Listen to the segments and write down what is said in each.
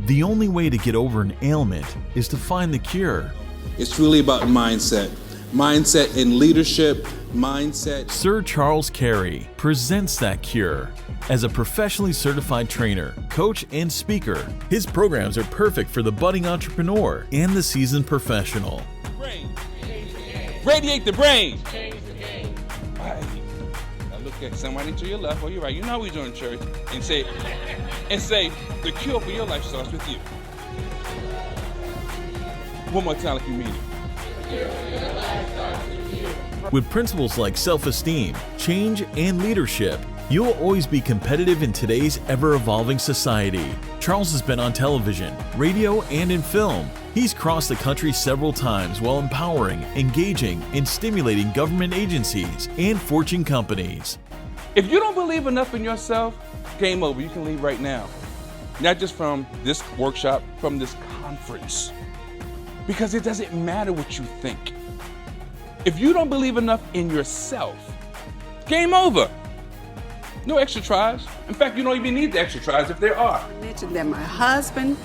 The only way to get over an ailment is to find the cure. It's really about mindset. Mindset in leadership, mindset. Sir Charles Cary presents that cure. As a professionally certified trainer, coach, and speaker, his programs are perfect for the budding entrepreneur and the seasoned professional. Brain. Radiate the brain. Right. Now look at somebody to your left or your right. You know how we do in church. And say, the cure for your life starts with you. One more time like you mean it. With principles like self-esteem, change, and leadership, you'll always be competitive in today's ever-evolving society. Charles has been on television, radio, and in film. He's crossed the country several times while empowering, engaging, and stimulating government agencies and Fortune companies. If you don't believe enough in yourself, game over. You can leave right now. Not just from this workshop, from this conference. Because it doesn't matter what you think. If you don't believe enough in yourself, game over. No extra tries. In fact, you don't even need the extra tries if there are. I mentioned that my husband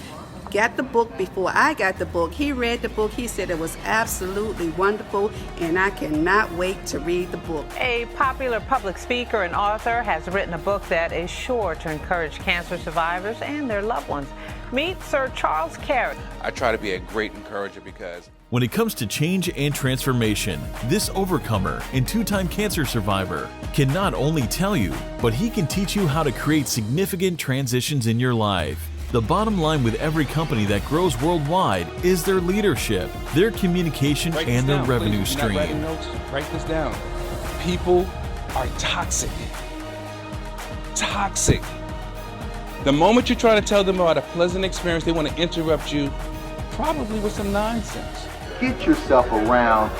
got the book before I got the book. He read the book. He said it was absolutely wonderful, and I cannot wait to read the book. A popular public speaker and author has written a book that is sure to encourage cancer survivors and their loved ones. Meet Sir Charles Cary. I try to be a great encourager because when it comes to change and transformation, this overcomer and two-time cancer survivor can not only tell you, but he can teach you how to create significant transitions in your life. The bottom line with every company that grows worldwide is their leadership, their communication, and their revenue stream. Write this down. People are toxic. Toxic. The moment you try to tell them about a pleasant experience, they want to interrupt you, probably with some nonsense. Get yourself around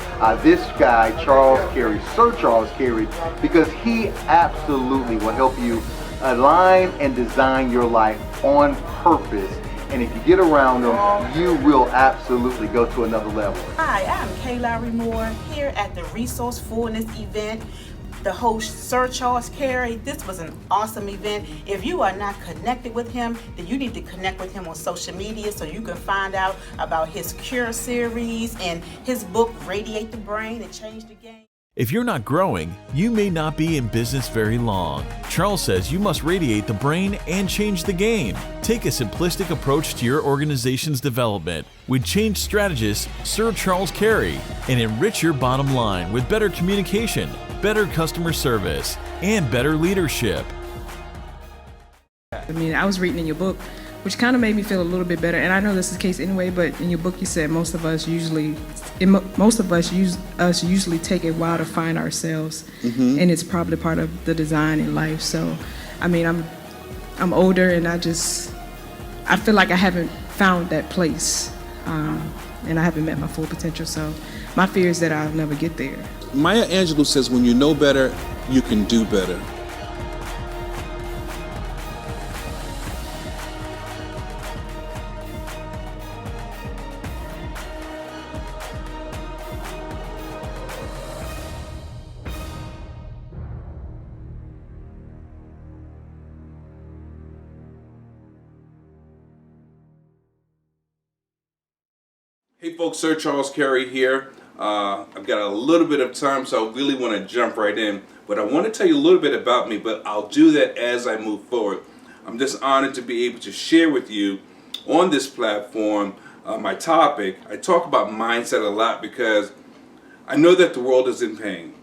this guy, Charles Cary, Sir Charles Cary, because he absolutely will help you align and design your life on purpose. And if you get around him, you will absolutely go to another level. Hi, I'm Kay Lowry Moore here at the Resourcefulness event. The host, Sir Charles Cary. This was an awesome event. If you are not connected with him, then you need to connect with him on social media so you can find out about his Cure series and his book, Radiate the Brain and Change the Game. If you're not growing, you may not be in business very long. Charles says you must radiate the brain and change the game. Take a simplistic approach to your organization's development with change strategist Sir Charles Cary and enrich your bottom line with better communication, better customer service, and better leadership. I mean, I was reading in your book, which kind of made me feel a little bit better. And I know this is the case anyway, but in your book you said most of us usually take a while to find ourselves, and it's probably part of the design in life. So, I mean, I'm older, and I feel like I haven't found that place, and I haven't met my full potential. So, my fear is that I'll never get there. Maya Angelou says, when you know better, you can do better. Hey folks, Sir Charles Cary here. I've got a little bit of time, so I really want to jump right in. But I want to tell you a little bit about me, but I'll do that as I move forward. I'm just honored to be able to share with you on this platform my topic. I talk about mindset a lot because I know that the world is in pain.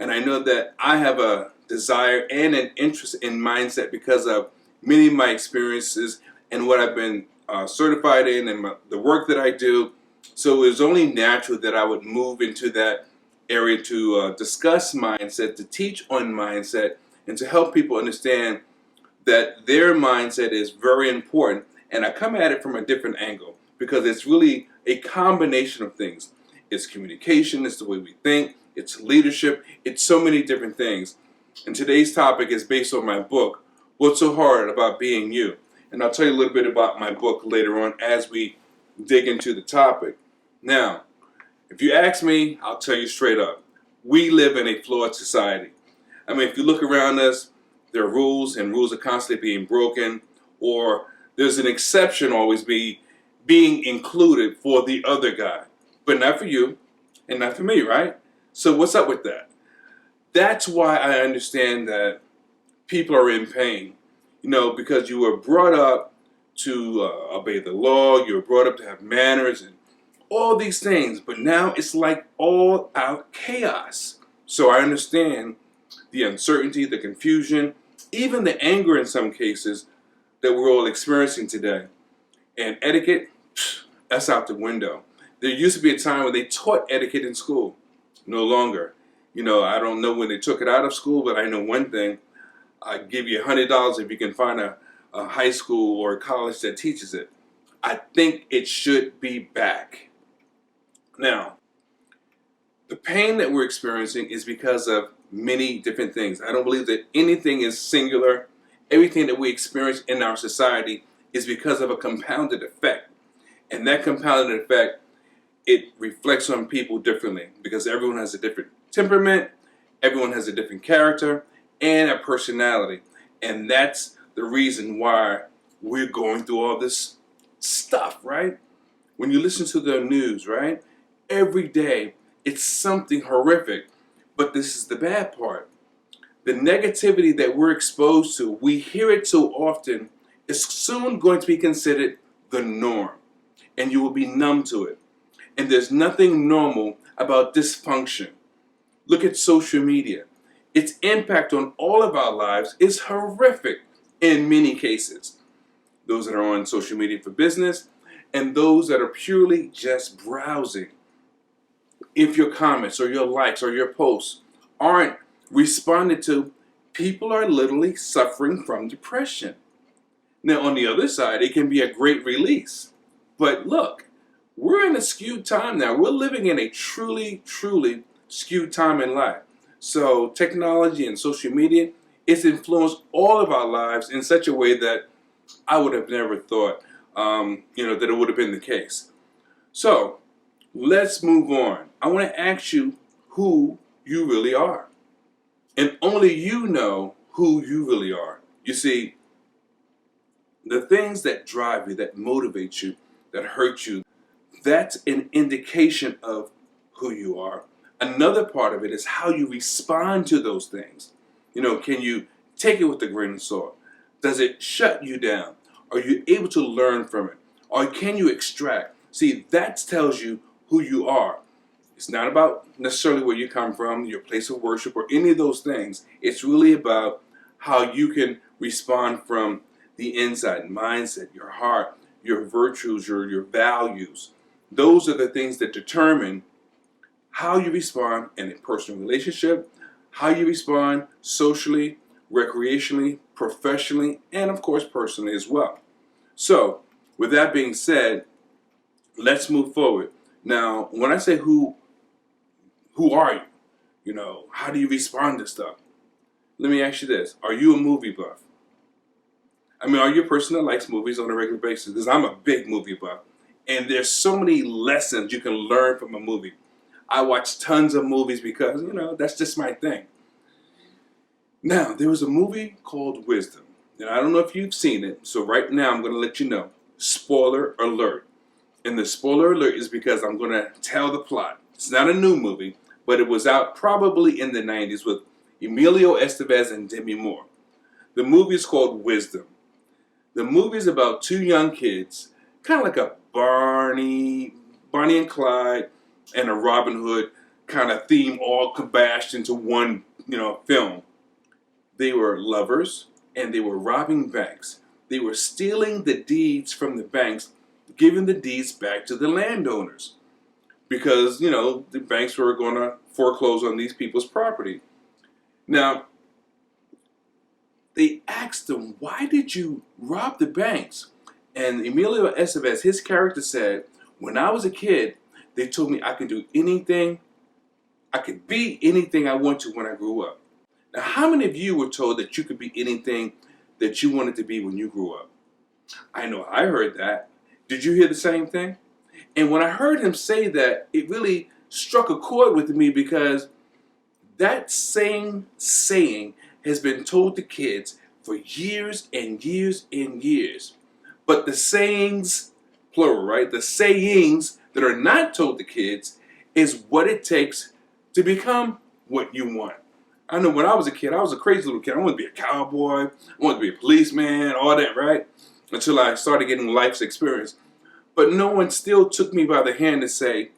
And I know that I have a desire and an interest in mindset because of many of my experiences and what I've been certified in and the work that I do. So it was only natural that I would move into that area to discuss mindset, to teach on mindset, and to help people understand that their mindset is very important. And I come at it from a different angle because it's really a combination of things. It's communication, it's the way we think, it's leadership, it's so many different things. And today's topic is based on my book, What's So Hard About Being You? And I'll tell you a little bit about my book later on as we dig into the topic. Now, if you ask me, I'll tell you straight up, we live in a flawed society. I mean, if you look around us, there are rules, and rules are constantly being broken, or there's an exception always being included for the other guy, but not for you and not for me, right? So what's up with that? That's why I understand that people are in pain, because you were brought up to obey the law, you were brought up to have manners and all these things, but now it's like all out chaos. So I understand the uncertainty, the confusion, even the anger in some cases that we're all experiencing today. And etiquette, that's out the window. There used to be a time when they taught etiquette in school. No longer. I don't know when they took it out of school, but I know one thing. I'd give you $100 if you can find a high school or a college that teaches it. I think it should be back. Now, the pain that we're experiencing is because of many different things. I don't believe that anything is singular. Everything that we experience in our society is because of a compounded effect. And that compounded effect, it reflects on people differently because everyone has a different temperament, everyone has a different character, and a personality. And that's the reason why we're going through all this stuff, right? When you listen to the news, right? Every day, it's something horrific. But this is the bad part. The negativity that we're exposed to, we hear it so often, is soon going to be considered the norm. And you will be numb to it. And there's nothing normal about dysfunction. Look at social media. Its impact on all of our lives is horrific in many cases. Those that are on social media for business and those that are purely just browsing. If your comments or your likes or your posts aren't responded to, people are literally suffering from depression. Now, on the other side, it can be a great release. But look, we're in a skewed time now. We're living in a truly, truly skewed time in life. So technology and social media, it's influenced all of our lives in such a way that I would have never thought, that it would have been the case. So let's move on. I want to ask you who you really are. And only you know who you really are. You see, the things that drive you, that motivate you, that hurt you, that's an indication of who you are. Another part of it is how you respond to those things. Can you take it with a grain of salt? Does it shut you down? Are you able to learn from it? Or can you extract? See, that tells you who you are. It's not about necessarily where you come from, your place of worship, or any of those things. It's really about how you can respond from the inside, mindset, your heart, your virtues, your values. Those are the things that determine how you respond in a personal relationship, how you respond socially, recreationally, professionally, and of course personally as well. So, with that being said, let's move forward. Now, when I say who are you? How do you respond to stuff? Let me ask you this. Are you a movie buff? Are you a person that likes movies on a regular basis? Because I'm a big movie buff. And there's so many lessons you can learn from a movie. I watch tons of movies because, that's just my thing. Now, there was a movie called Wisdom. And I don't know if you've seen it. So right now I'm going to let you know. Spoiler alert. And the spoiler alert is because I'm going to tell the plot. It's not a new movie, but it was out probably in the 90s with Emilio Estevez and Demi Moore. The movie is called Wisdom. The movie is about two young kids, kind of like a Bonnie and Clyde and a Robin Hood kind of theme all kabashed into one, film. They were lovers and they were robbing banks. They were stealing the deeds from the banks, giving the deeds back to the landowners. Because, the banks were going to foreclose on these people's property. Now, they asked them, why did you rob the banks? And Emilio Estevez, his character said, when I was a kid, they told me I could do anything, I could be anything I want to when I grew up. Now, how many of you were told that you could be anything that you wanted to be when you grew up? I know I heard that. Did you hear the same thing? And when I heard him say that, it really struck a chord with me because that same saying has been told to kids for years and years and years. But the sayings, plural, right? The sayings that are not told to kids is what it takes to become what you want. I know when I was a kid, I was a crazy little kid. I wanted to be a cowboy. I wanted to be a policeman, all that, right? Until I started getting life's experience. But no one still took me by the hand to say,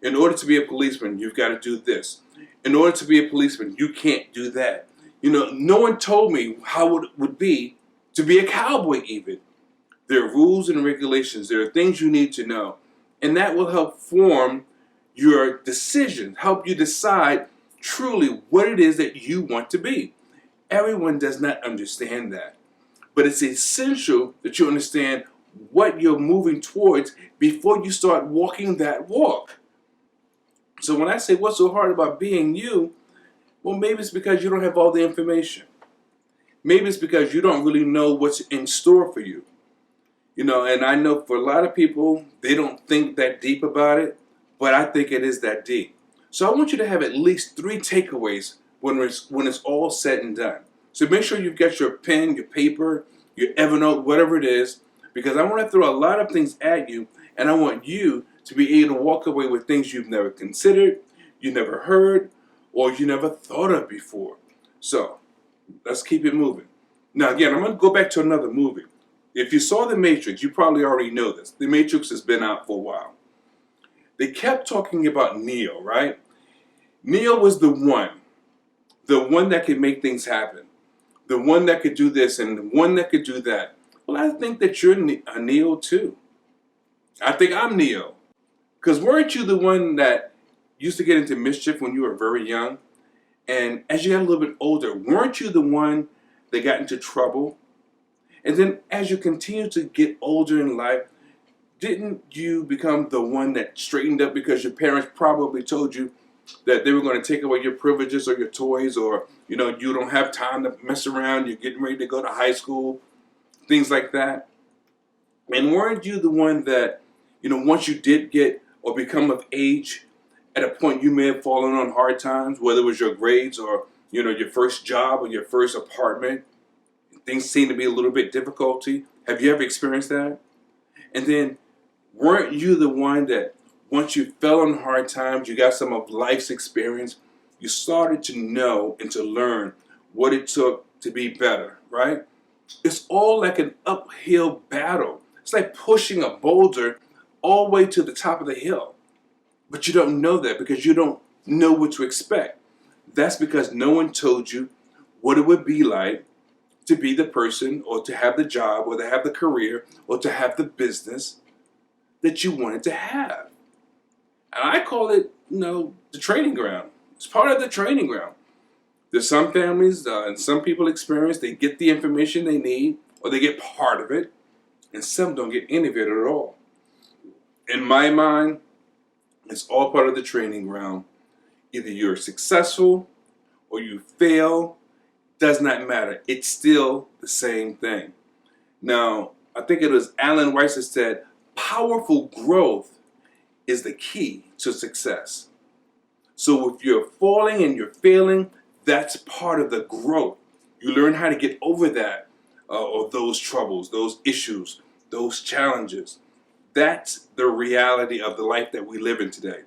in order to be a policeman, you've got to do this. In order to be a policeman, you can't do that. No one told me how it would be to be a cowboy even. There are rules and regulations. There are things you need to know. And that will help form your decision, help you decide truly what it is that you want to be. Everyone does not understand that. But it's essential that you understand what you're moving towards before you start walking that walk. So when I say what's so hard about being you, well, maybe it's because you don't have all the information. Maybe it's because you don't really know what's in store for you. And I know for a lot of people, they don't think that deep about it, but I think it is that deep. So I want you to have at least 3 takeaways when it's all said and done. So make sure you've got your pen, your paper, your Evernote, whatever it is, because I want to throw a lot of things at you, and I want you to be able to walk away with things you've never considered, you never heard, or you never thought of before. So let's keep it moving. Now again, I'm going to go back to another movie. If you saw The Matrix, you probably already know this. The Matrix has been out for a while. They kept talking about Neo, right? Neo was the one that could make things happen, the one that could do this and the one that could do that. Well, I think that you're a Neo too. I think I'm Neo. Because weren't you the one that used to get into mischief when you were very young? And as you got a little bit older, weren't you the one that got into trouble? And then as you continue to get older in life, didn't you become the one that straightened up because your parents probably told you that they were going to take away your privileges or your toys, or you don't have time to mess around, you're getting ready to go to high school, things like that? And weren't you the one that, once you did get or become of age, at a point you may have fallen on hard times, whether it was your grades or your first job or your first apartment, things seem to be a little bit difficulty. Have you ever experienced that? And then weren't you the one that once you fell on hard times, you got some of life's experience, you started to know and to learn what it took to be better, right? It's all like an uphill battle. It's like pushing a boulder all the way to the top of the hill. But you don't know that because you don't know what to expect. That's because no one told you what it would be like to be the person or to have the job or to have the career or to have the business that you wanted to have. And I call it, the training ground. It's part of the training ground. There's some families and some people experience, they get the information they need or they get part of it, and some don't get any of it at all. In my mind, it's all part of the training ground. Either you're successful or you fail, does not matter. It's still the same thing. Now, I think it was Alan Weiss that said, powerful growth is the key to success. So if you're falling and you're failing, that's part of the growth. You learn how to get over that, or those troubles, those issues, those challenges. That's the reality of the life that we live in today.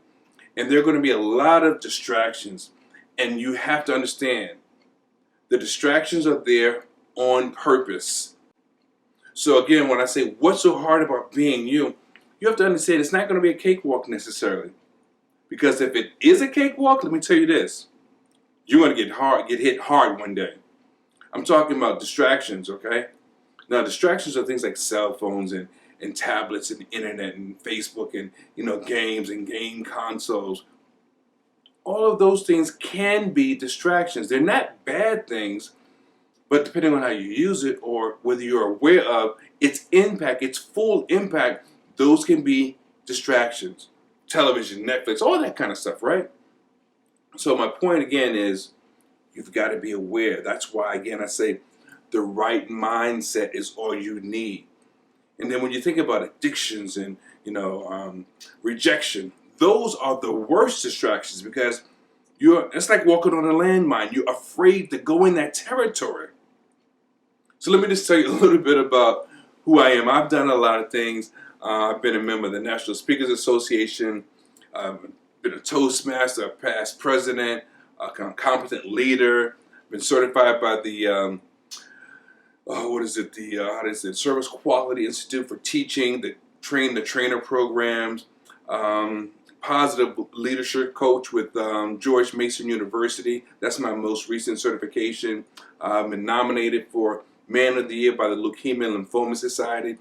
And there are going to be a lot of distractions. And you have to understand, the distractions are there on purpose. So again, when I say, what's so hard about being you, you have to understand it's not going to be a cakewalk necessarily. Because if it is a cakewalk, let me tell you this, you're going to get hit hard one day. I'm talking about distractions, okay? Now, distractions are things like cell phones and tablets and internet and Facebook and, games and game consoles. All of those things can be distractions. They're not bad things, but depending on how you use it or whether you're aware of its impact, its full impact, those can be distractions. Television, Netflix, all that kind of stuff, right? So my point again is, you've got to be aware. That's why, again, I say the right mindset is all you need. And then when you think about addictions and, rejection, those are the worst distractions because it's like walking on a landmine. You're afraid to go in that territory. So let me just tell you a little bit about who I am. I've done a lot of things. I've been a member of the National Speakers Association, been a Toastmaster, a past president, a competent leader, been certified by the Service Quality Institute for teaching, the trainer programs, positive leadership coach with George Mason University. That's my most recent certification. I've been nominated for Man of the Year by the Leukemia and Lymphoma Society.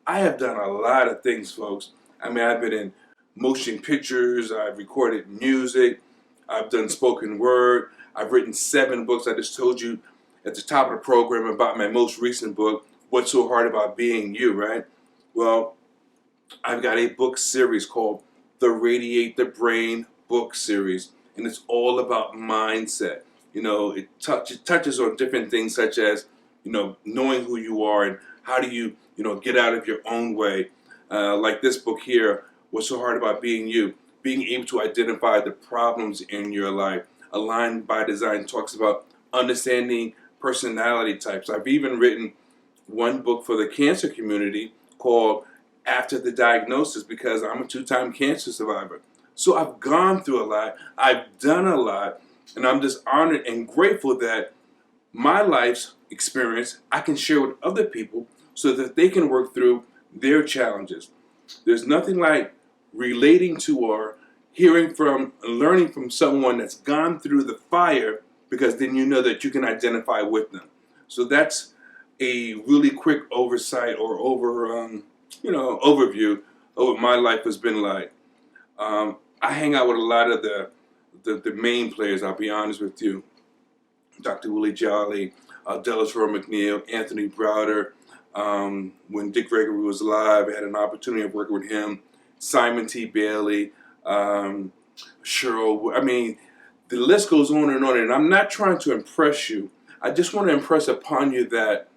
I have done a lot of things, folks. I mean, I've been in motion pictures, I've recorded music, I've done spoken word, I've written 7 books. I just told you at the top of the program about my most recent book, What's So Hard About Being You, right? Well, I've got a book series called the Radiate the Brain book series, and it's all about mindset. You know, it touches on different things such as, you know, knowing who you are and how do you, get out of your own way. Like this book here, What's So Hard About Being You? Being able to identify the problems in your life. Aligned by Design talks about understanding personality types. I've even written one book for the cancer community called After the Diagnosis, because I'm a 2-time cancer survivor. So I've gone through a lot, I've done a lot, and I'm just honored and grateful that my life's experience I can share with other people so that they can work through their challenges. There's nothing like relating to or hearing from and learning from someone that's gone through the fire, because then you know that you can identify with them. So that's a really quick oversight or overview of what my life has been like. I hang out with a lot of the main players, I'll be honest with you. Dr. Willie Jolly, Dallas Roy McNeil, Anthony Browder. When Dick Gregory was alive, I had an opportunity of working with him. Simon T. Bailey, Cheryl. I mean, the list goes on, and I'm not trying to impress you. I just want to impress upon you that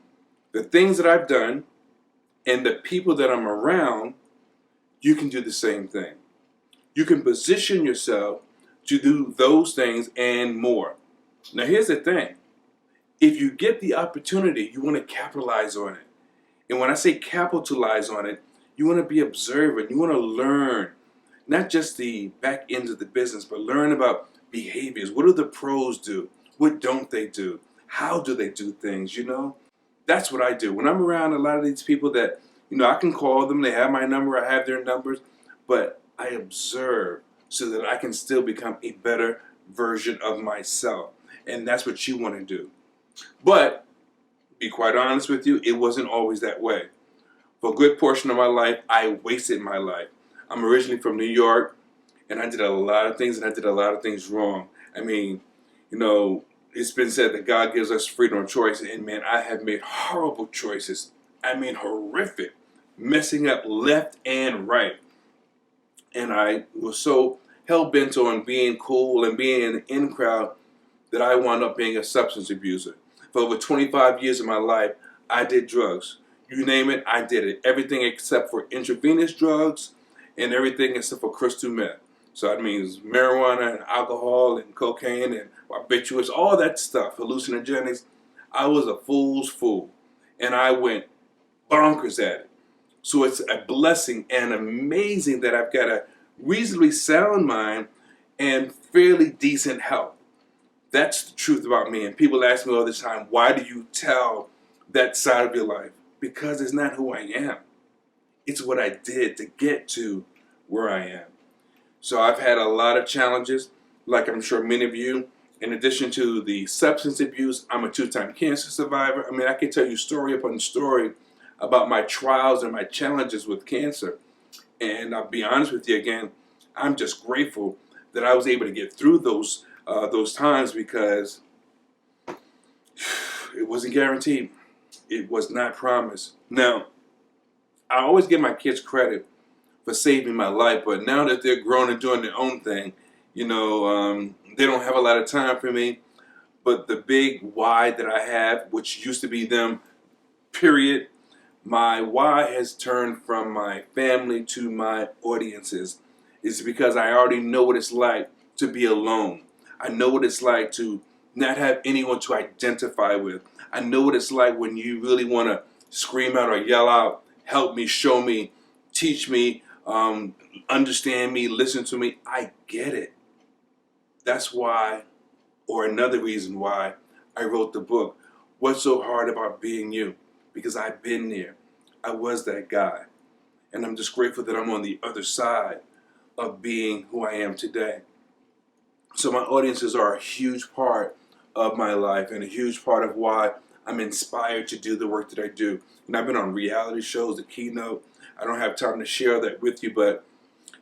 the things that I've done and the people that I'm around, you can do the same thing. You can position yourself to do those things and more. Now, here's the thing. If you get the opportunity, you want to capitalize on it. And when I say capitalize on it, you want to be observant. You want to learn, not just the back ends of the business, but learn about behaviors. What do the pros do? What don't they do? How do they do things, That's what I do. When I'm around a lot of these people that, I can call them, they have my number, I have their numbers, but I observe so that I can still become a better version of myself. And that's what you want to do. But, be quite honest with you, it wasn't always that way. For a good portion of my life, I wasted my life. I'm originally from New York, and I did a lot of things, and I did a lot of things wrong. I mean, it's been said that God gives us freedom of choice, and man, I have made horrible choices. I mean, horrific. Messing up left and right. And I was so hell-bent on being cool and being in the in crowd that I wound up being a substance abuser. For over 25 years of my life, I did drugs. You name it, I did it. Everything except for intravenous drugs and everything except for crystal meth. So that means marijuana and alcohol and cocaine and barbiturates, all that stuff, hallucinogenics. I was a fool's fool. And I went bonkers at it. So it's a blessing and amazing that I've got a reasonably sound mind and fairly decent health. That's the truth about me. And people ask me all the time, why do you tell that side of your life? Because it's not who I am. It's what I did to get to where I am. So I've had a lot of challenges, like I'm sure many of you. In addition to the substance abuse, I'm a 2-time cancer survivor. I mean, I can tell you story upon story about my trials and my challenges with cancer. And I'll be honest with you again, I'm just grateful that I was able to get through those times, because it wasn't guaranteed. It was not promised. Now, I always give my kids credit for saving my life, but now that they're grown and doing their own thing, they don't have a lot of time for me. But the big why that I have, which used to be them, period, my why has turned from my family to my audiences, is because I already know what it's like to be alone. I know what it's like to not have anyone to identify with. I know what it's like when you really want to scream out or yell out help me, show me, teach me, understand me, listen to me. I get it. That's why, or another reason why, I wrote the book, What's So Hard About Being You? Because I've been there. I was that guy. And I'm just grateful that I'm on the other side of being who I am today. So my audiences are a huge part of my life and a huge part of why I'm inspired to do the work that I do. And I've been on reality shows, the keynote. I don't have time to share that with you, but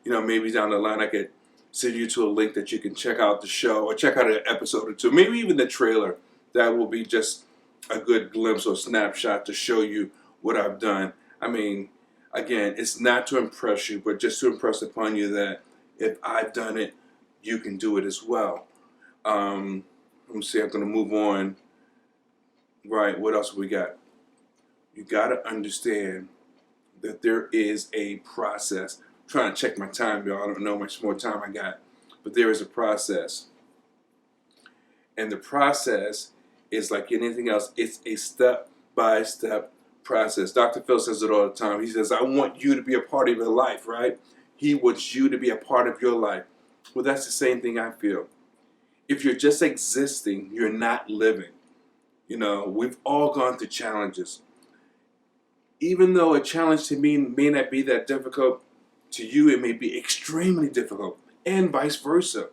maybe down the line I could send you to a link that you can check out the show or check out an episode or two, maybe even the trailer. That will be just a good glimpse or snapshot to show you what I've done. I mean, again, it's not to impress you, but just to impress upon you that if I've done it, you can do it as well. Let me see, I'm going to move on. Right, what else we got? You got to understand that there is a process. I'm trying to check my time, y'all. I don't know how much more time I got. But there is a process. And the process is like anything else. It's a step-by-step process. Dr. Phil says it all the time. He says, I want you to be a part of your life, right? He wants you to be a part of your life. Well, that's the same thing I feel. If you're just existing, you're not living. We've all gone through challenges. Even though a challenge to me may not be that difficult, to you it may be extremely difficult, and vice versa.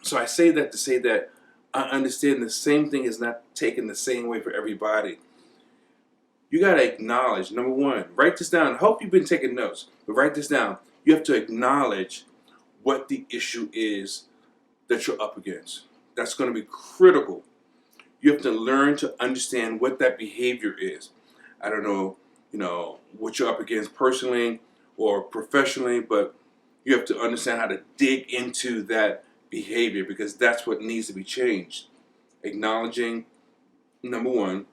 So I say that to say that I understand the same thing is not taken the same way for everybody. You got to acknowledge, number one, write this down. I hope you've been taking notes, but write this down. You have to acknowledge what the issue is that you're up against. That's going to be critical. You have to learn to understand what that behavior is. I don't know, what you're up against personally or professionally, but you have to understand how to dig into that behavior because that's what needs to be changed. Acknowledging, number one,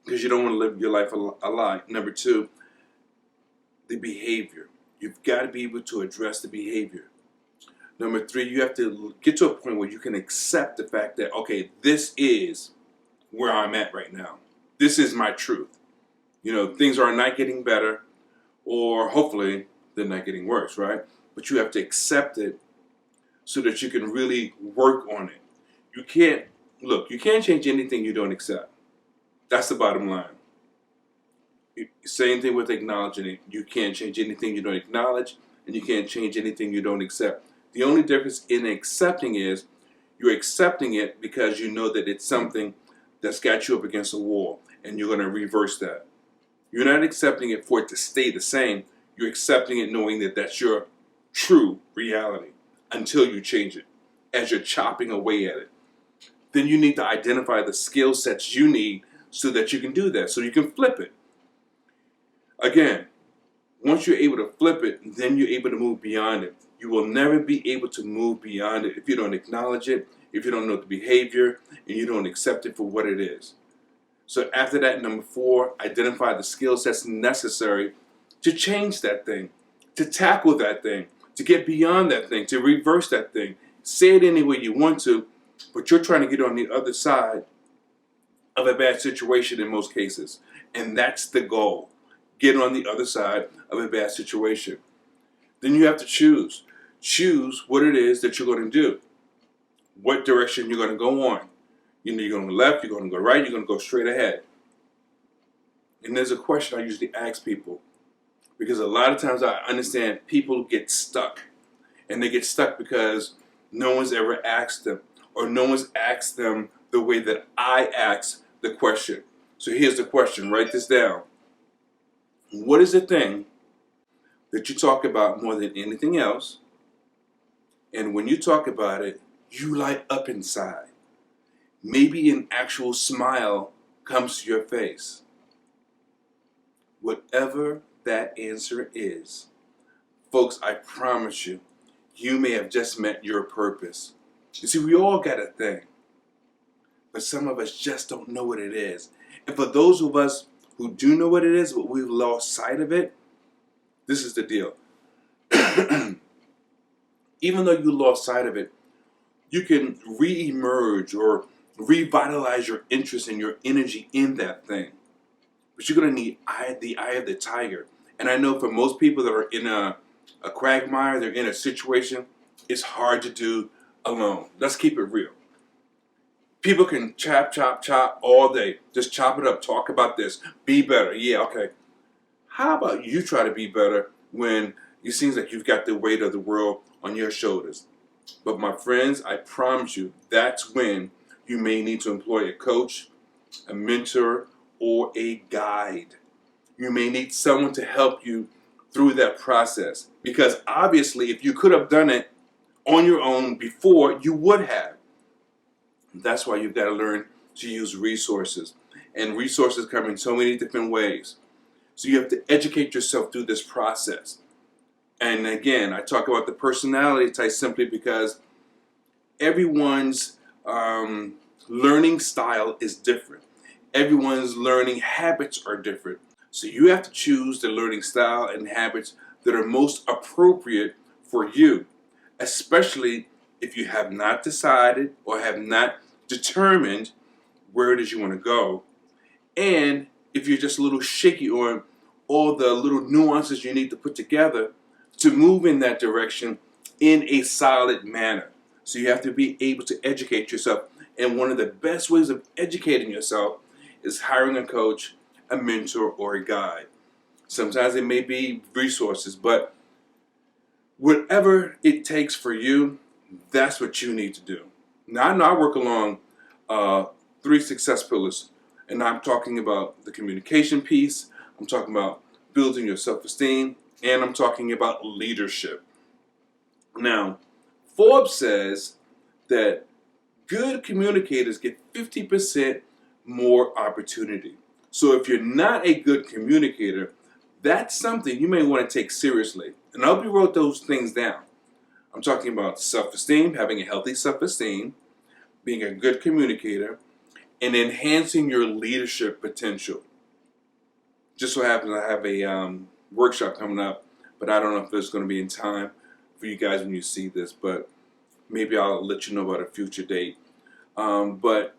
because you don't want to live your life a lie. Number two, the behavior. You've got to be able to address the behavior. Number three, you have to get to a point where you can accept the fact that, okay, this is where I'm at right now. This is my truth. Things are not getting better, or hopefully they're not getting worse, right? But you have to accept it so that you can really work on it. You can't change anything you don't accept. That's the bottom line. Same thing with acknowledging it. You can't change anything you don't acknowledge, and you can't change anything you don't accept. The only difference in accepting is you're accepting it because you know that it's something that's got you up against a wall, and you're going to reverse that. You're not accepting it for it to stay the same. You're accepting it knowing that that's your true reality until you change it, as you're chopping away at it. Then you need to identify the skill sets you need so that you can do that, so you can flip it. Again, once you're able to flip it, then you're able to move beyond it. You will never be able to move beyond it if you don't acknowledge it, if you don't know the behavior, and you don't accept it for what it is. So after that, number four, identify the skill sets necessary to change that thing, to tackle that thing, to get beyond that thing, to reverse that thing. Say it any way you want to, but you're trying to get on the other side of a bad situation in most cases. And that's the goal. Get on the other side of a bad situation. Then you have to choose. Choose what it is that you're going to do. What direction you're going to go on. You're going to go left, you're going to go right, you're going to go straight ahead. And there's a question I usually ask people. Because a lot of times I understand people get stuck. And they get stuck because no one's ever asked them. Or no one's asked them the way that I asked the question. So here's the question. Write this down. What is the thing that you talk about more than anything else? And when you talk about it, you light up inside. Maybe an actual smile comes to your face. Whatever that answer is, folks, I promise you, you may have just met your purpose. You see, we all got a thing, but some of us just don't know what it is. And for those of us who do know what it is, but we've lost sight of it, this is the deal. Even though you lost sight of it, you can re-emerge or revitalize your interest and your energy in that thing. but you're going to need the eye of the tiger. And I know for most people that are in a quagmire, they're in a situation, it's hard to do alone. Let's keep it real. People can chop all day. Just chop it up. Talk about this. Be better. Yeah, okay. How about you try to be better when it seems like you've got the weight of the world on your shoulders? But my friends, I promise you, that's when you may need to employ a coach, a mentor, or a guide. You may need someone to help you through that process. Because obviously, if you could have done it on your own before, you would have. That's why you've got to learn to use resources. And resources come in so many different ways. So you have to educate yourself through this process. And again, I talk about the personality type simply because everyone's learning style is different. Everyone's learning habits are different. So you have to choose the learning style and habits that are most appropriate for you, especially if you have not decided or have not determined where it is you want to go, and if you're just a little shaky on all the little nuances you need to put together to move in that direction in a solid manner. So you have to be able to educate yourself, and one of the best ways of educating yourself is hiring a coach, a mentor, or a guide. Sometimes it may be resources, but whatever it takes for you, that's what you need to do. Now, I know I work along 3 success pillars, and I'm talking about the communication piece, I'm talking about building your self-esteem, and I'm talking about leadership. Now, Forbes says that good communicators get 50% more opportunity. So if you're not a good communicator, that's something you may want to take seriously. And I hope you wrote those things down. I'm talking about self-esteem, having a healthy self-esteem, being a good communicator, and enhancing your leadership potential. Just so happens I have a workshop coming up, but I don't know if it's going to be in time for you guys when you see this, but maybe I'll let you know about a future date. But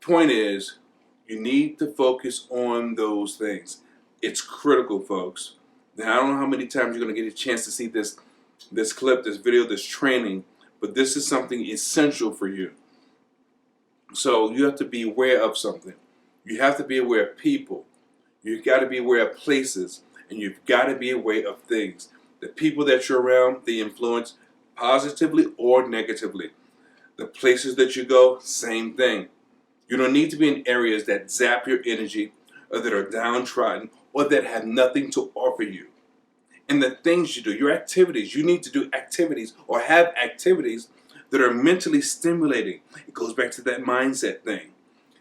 point is, you need to focus on those things. It's critical, folks. Now, I don't know how many times you're going to get a chance to see this clip, this video, this training, but this is something essential for you. So you have to be aware of something. You have to be aware of people. You've got to be aware of places, and you've got to be aware of things. The people that you're around, they influence positively or negatively. The places that you go, same thing. You don't need to be in areas that zap your energy or that are downtrodden or that have nothing to offer you. And the things you do, your activities, you need to do activities or have activities that are mentally stimulating. It goes back to that mindset thing.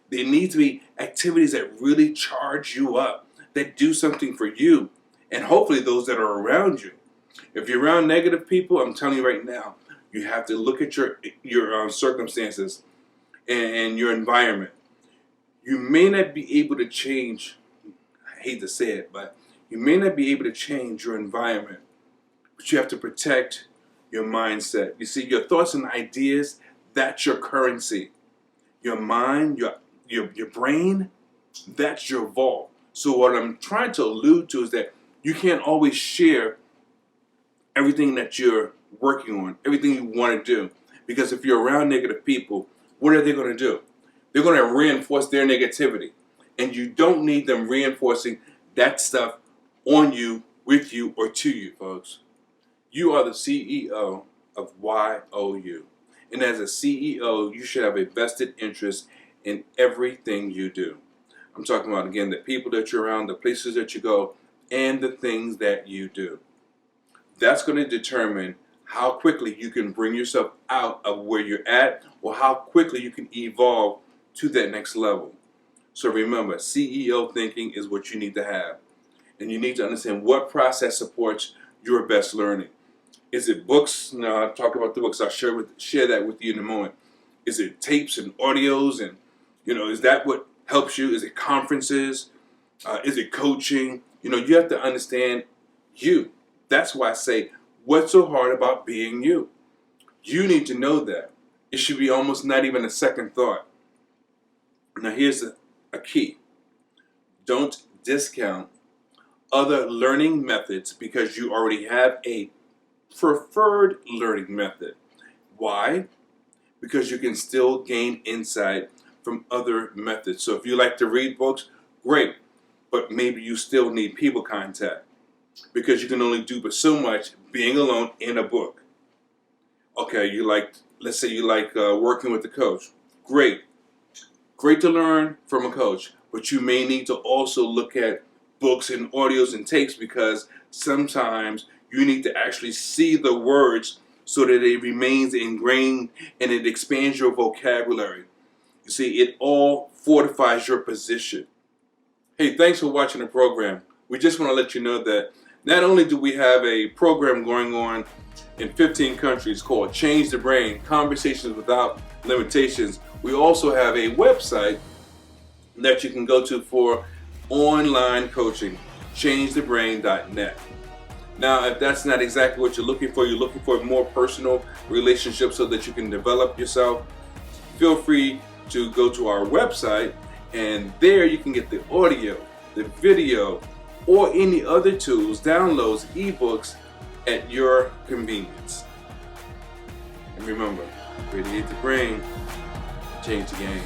There need to be activities that really charge you up, that do something for you, and hopefully those that are around you. If you're around negative people, I'm telling you right now, you have to look at your circumstances and your environment. You may not be able to change, I hate to say it, but you may not be able to change your environment, but you have to protect your mindset. You see, your thoughts and ideas, that's your currency. Your mind, your brain, that's your vault. So what I'm trying to allude to is that you can't always share everything that you're working on, everything you want to do. Because if you're around negative people, what are they going to do? They're going to reinforce their negativity. And you don't need them reinforcing that stuff on you, with you, or to you, folks. You are the CEO of YOU. And as a CEO, you should have a vested interest in everything you do. I'm talking about, again, the people that you're around, the places that you go, and the things that you do. That's going to determine how quickly you can bring yourself out of where you're at, or how quickly you can evolve to that next level. So remember, CEO thinking is what you need to have. And you need to understand what process supports your best learning. Is it books? No, I'll talk about the books. I'll share that with you in a moment. Is it tapes and audios? And, is that what helps you? Is it conferences? Is it coaching? You have to understand you. That's why I say, what's so hard about being you? You need to know that. It should be almost not even a second thought. Now, here's a key. Don't discount other learning methods because you already have a preferred learning method. Why? Because you can still gain insight from other methods. So if you like to read books, great, but maybe you still need people contact because you can only do but so much being alone in a book. Okay, let's say you like working with a coach. Great to learn from a coach, but you may need to also look at books and audios and tapes because sometimes you need to actually see the words so that it remains ingrained and it expands your vocabulary. You see, it all fortifies your position. Hey, thanks for watching the program. We just want to let you know that not only do we have a program going on in 15 countries called Change the Brain, Conversations Without Limitations, we also have a website that you can go to for online coaching, changethebrain.net. Now, if that's not exactly what you're looking for more personal relationships so that you can develop yourself, feel free to go to our website, and there you can get the audio, the video, or any other tools, downloads, ebooks at your convenience. And remember, radiate the brain, change the game.